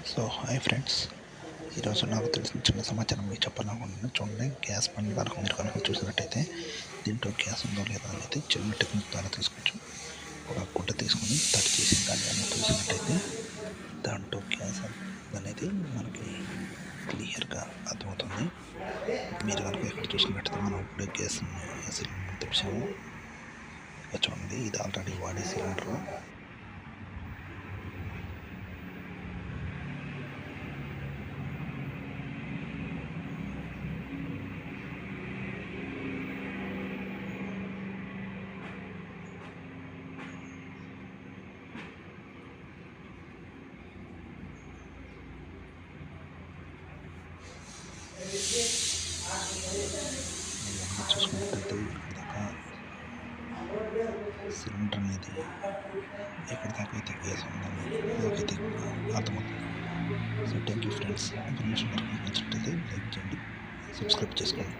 So hi friends, ఈరోజు నాకు తెలిసిన చిన్న సమాచారం మీకు చెప్పాలనుకుంటున్నాను. చూడండి, గ్యాస్ బండ్ వరకు మీరు కనుక చూసినట్టయితే దీంట్లో గ్యాస్ ఉందో లేదో అనేది చిన్న టెక్నిక్ ద్వారా తీసుకోవచ్చు. ఒక గుడ్డ తీసుకొని తడి చేసి దాన్ని కనుక చూసినట్టయితే దాంట్లో గ్యాస్ అనేది మనకి క్లియర్గా అర్థమవుతుంది. మీరు కనుక ఇక్కడ చూసినట్టయితే మనం ఇప్పుడే గ్యాస్ సిలిండర్ తెప్పించాము. చూడండి, ఇది ఆల్రెడీ వాడే సిలిండరు. చూసుకున్నట్టయితే ఇక్కడ దాకా సిలిండర్ అనేది ఎక్కడి దాకా అయితే గ్యాస్ ఉందని నాకైతే అర్థమవుతుంది. So thank you friends. Information వరకు నచ్చినట్టయితే లైక్ చేయండి, సబ్స్క్రైబ్ చేసుకోండి.